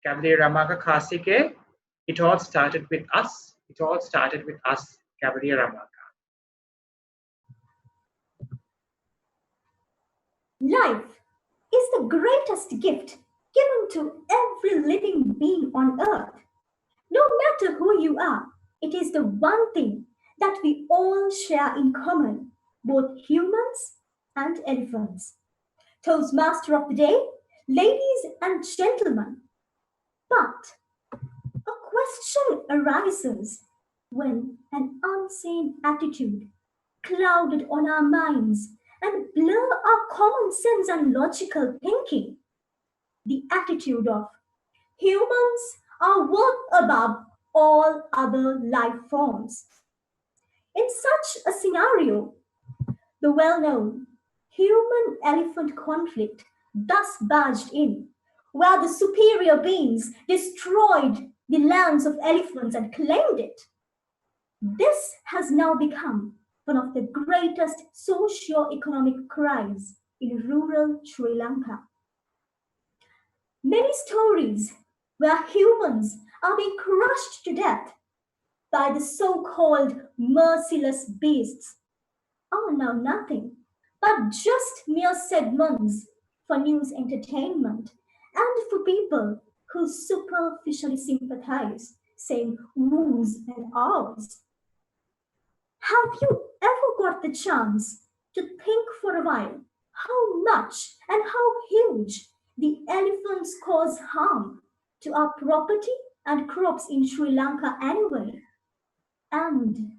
Gavel, Ramalka, Kasige, it all started with us. It all started with us, Gavel, Ramalka. Life is the greatest gift given to every living being on earth. No matter who you are, it is the one thing that we all share in common, both humans and elephants. Toastmaster of the day, ladies and gentlemen. But a question arises when an unseen attitude clouded on our minds and blur our common sense and logical thinking. The attitude of humans are worth above all other life forms. In such a scenario, the well-known human-elephant conflict thus barged in, where the superior beings destroyed the lands of elephants and claimed it. This has now become one of the greatest socio-economic crises in rural Sri Lanka. Many stories where humans are being crushed to death by the so-called merciless beasts are now nothing but just mere segments for news entertainment and for people who superficially sympathize, saying woos and ahs. Have you ever got the chance to think for a while how much and how huge the elephants cause harm to our property and crops in Sri Lanka anyway? And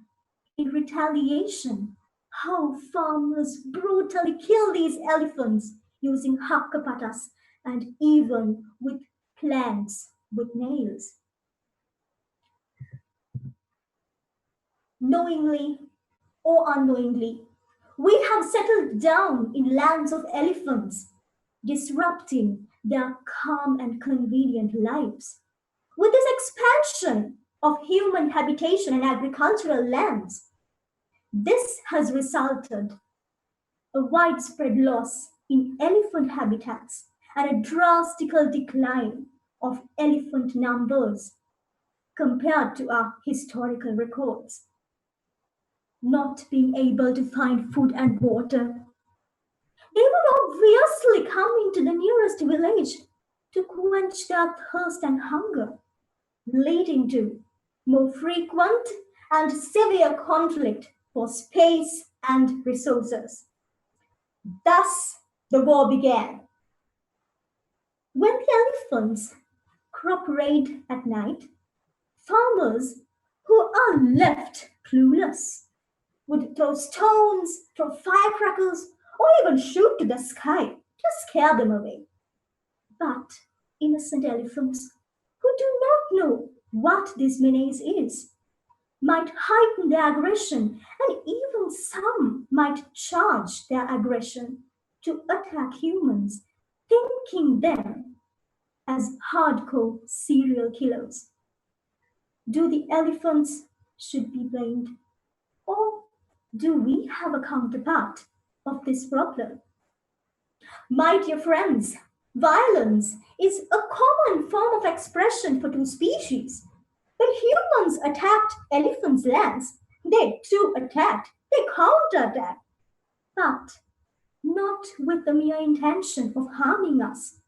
in retaliation, how farmers brutally kill these elephants using hakkapatas and even with plants with nails. Knowingly or unknowingly, we have settled down in lands of elephants, disrupting their calm and convenient lives. With this expansion of human habitation and agricultural lands, this has resulted a widespread loss in elephant habitats and a drastical decline of elephant numbers compared to our historical records. Not being able to find food and water, they would obviously come into the nearest village to quench their thirst and hunger, leading to more frequent and severe conflict for space and resources. Thus, the war began. When the elephants crop raid at night, farmers who are left clueless would throw stones, throw firecrackers, or even shoot to the sky to scare them away. But innocent elephants who do not know what this menace is might heighten their aggression, and even some might charge their aggression to attack humans, thinking them as hardcore serial killers. Do the elephants should be blamed? Or do we have a counterpart of this problem? My dear friends, violence is a common form of expression for two species. When humans attacked elephants' lands, they too attacked, they counterattacked, but not with the mere intention of harming us,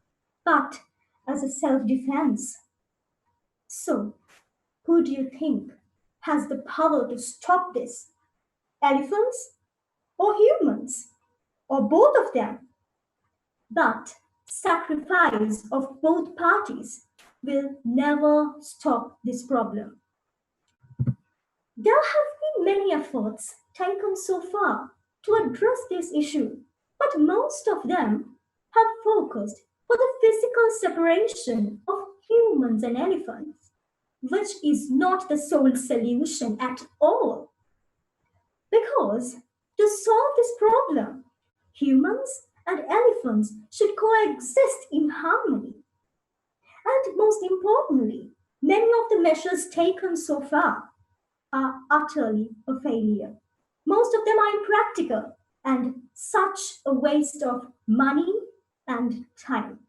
but as a self-defense. So, who do you think has the power to stop this? Elephants or humans? Or both of them? But sacrifice of both parties will never stop this problem. There have been many efforts taken so far to address this issue, but most of them have focused for the physical separation of humans and elephants, which is not the sole solution at all. Because to solve this problem, humans and elephants should coexist in harmony. And most importantly, many of the measures taken so far are utterly a failure. Most of them are impractical and such a waste of money and time.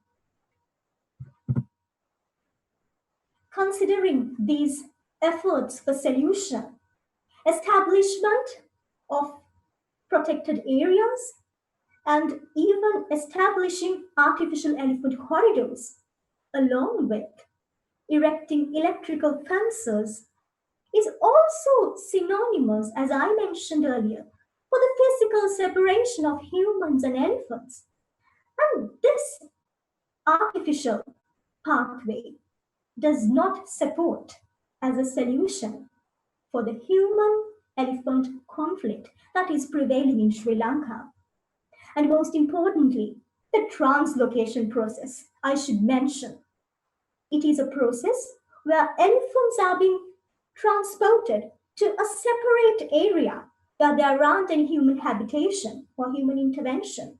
considering these efforts for solution, establishment of protected areas, and even establishing artificial elephant corridors, along with erecting electrical fences, is also synonymous, as I mentioned earlier, for the physical separation of humans and elephants. And this artificial pathway does not support as a solution for the human elephant conflict that is prevailing in Sri Lanka. And most importantly, the translocation process, I should mention. It is a process where elephants are being transported to a separate area where there aren't any human habitation or human intervention,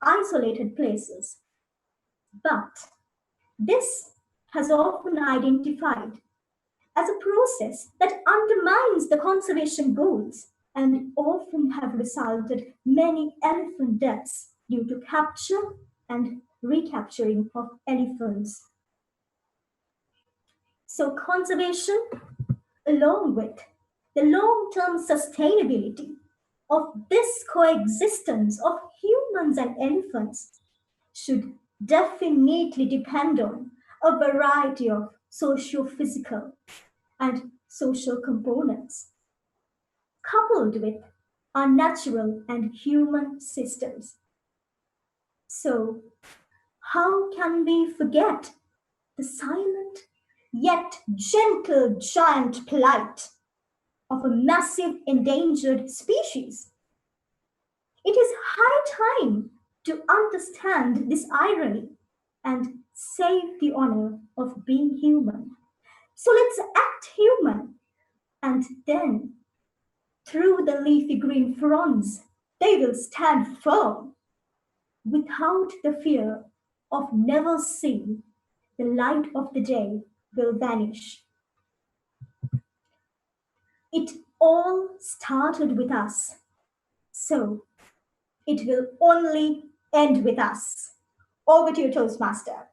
isolated places. But this has often identified as a process that undermines the conservation goals and often have resulted many elephant deaths due to capture and recapturing of elephants. So conservation, along with the long-term sustainability of this coexistence of humans and elephants, should definitely depend on a variety of socio-physical and social components, coupled with our natural and human systems. So, how can we forget the silent yet gentle giant plight of a massive endangered species? It is high time to understand this irony and save the honor of being human. So let's act human, and then through the leafy green fronds, they will stand firm without the fear of never seeing the light of the day will vanish. It all started with us, so it will only end with us. Over to you, Toastmaster.